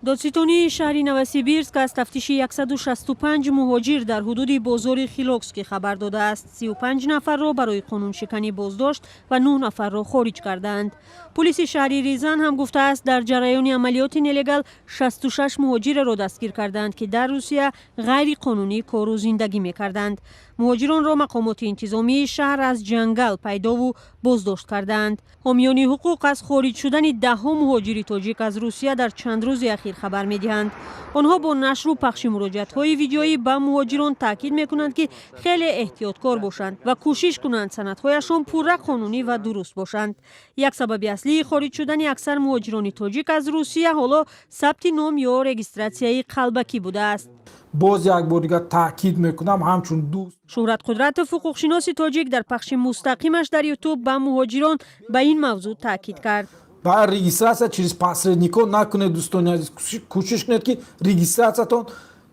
دادستانی شهر نوسیبیرسک از تفتیش 165 مهاجر در حدود بازار خیلوکسکی خبر داده است. 35 نفر را برای قانون شکنی بازداشت و 9 نفر را خارج کردند. پلیس شهر ریزان هم گفته است در جریان عملیات نلگال 66 مهاجر را دستگیر کردند که در روسیه غیر قانونی کار و زندگی می‌کردند. مهاجران را مقامات انتظامی شهر از جنگل پیدا و بازداشت کردند. حامیان حقوق از خارج شدن ده‌ها مهاجر تاجیک از روسیه در چند روز اخیر خبر می‌دهند. آنها با نشر و پخش مراجعه‌های ویدیویی به مهاجران تاکید می‌کنند که خیلی احتیاطکار باشند و کوشش کنند سندهایشان پوره قانونی و درست باشند. یک سبب اصلی خارج شدن اکثر مهاجران تاجیک از روسیه حالا ثبت نام یا رجیستراسیون قلبکی بوده است. باز یک بار دیگر تاکید میکنم همچون دوست شهرت قدرت حقوقشناس تاجیک در پخش مستقیمش در یوتیوب به مهاجران به این موضوع تاکید کرد. با رجیستراسیا через посредников نکنید دوستان، کوشش کنید که رجیستراسیاتون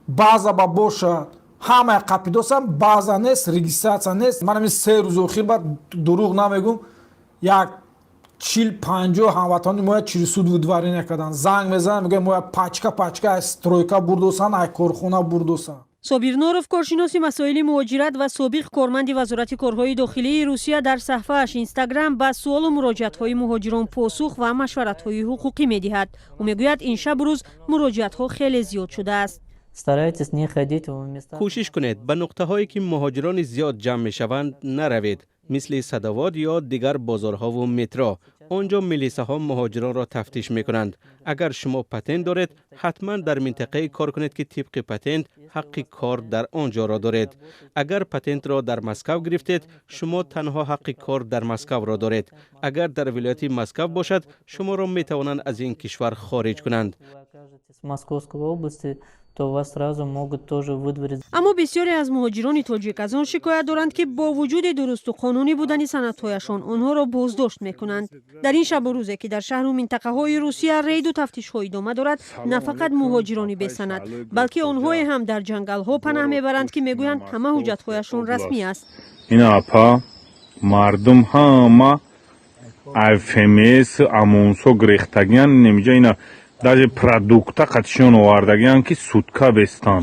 بعضا باشه همه قاپیدوسم بعضا نیست رجیستراسیا نیست. من همین 3 روز اخیر بعد دروغ نمیگم یک 40-50 هموطنی ما چیز سود ودواری نکردن. زنگ میزنن میگه ما پاچکا استرویکا بردوسن ای کارخونه بردوسن. صابر نورف کارشناس مسائل مهاجرت و سابق کارمند وزارت کارهای داخلی روسیه در صفحه‌اش اینستاگرام به سوال و مراجعه‌های مهاجران پاسخ و مشورت‌های حقوقی می‌دهد. او میگوید این شب روز مراجعه‌ها خیلی زیاد شده است. کوشش کنید به نقطه‌هایی که مهاجران زیاد جمع می‌شوند نروید، مثل صدوات یا دیگر بازارها و مترو. آنجا ملیسه ها مهاجران را تفتیش می کنند. اگر شما پتنت دارید حتما در منطقه کار کنید که طبق پتنت حق کار در آنجا را دارید. اگر پتنت را در مسکو گرفتید شما تنها حق کار در مسکو را دارید. اگر در ولایت مسکو باشد شما را می توانند از این کشور خارج کنند. اما بسیاری از مهاجران تاجیک از آن شکایت دارند که با وجود درست و قانونی بودن سندهایشان آنها را بازداشت میکنند. در این شب و روزی که در شهر و منطقه های روسیه رید و تفتیش های ادامه دارد، نه فقط مهاجران بی سند بلکه آنها هم در جنگل ها پناه میبرند که میگویند همه حجت هایشان رسمی است. این اپا مردم همه افمس امونسو گرفتگیان نمیجا اینا даже продукта қатишон овардагиан ки сутка бестан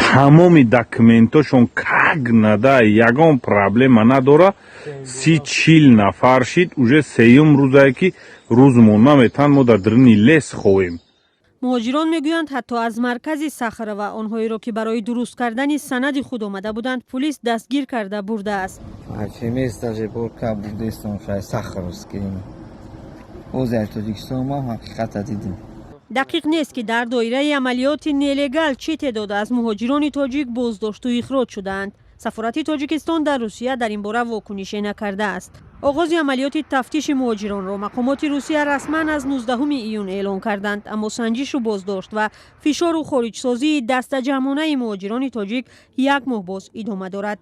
тамоми документошон как нада ягон проблема надора 30-40 нафар шид уже сеюм рӯзае ки рӯзмон наметан мо дар дарини лес ховем. مهاجران میگویند حتی از مرکز صخره و آنهایی را که برای درست کردن سند خود آمده بودند پلیس دستگیر کرده برده است. دقیق نیست که در دایره عملیات نلگال چه تعداد از مهاجران تاجیک بازداشت و اخراج شدند. سفارت تاجیکستان در روسیه در این باره واکنش نکرده است. آغاز عملیات تفتیش مهاجران را مقامات روسیه رسما از 19 ایون اعلام کردند، اما سنجش و بازداشت و فشار و خارجسازی دست جمعانه مهاجران تاجیک یک ماه باز ادامه دارد.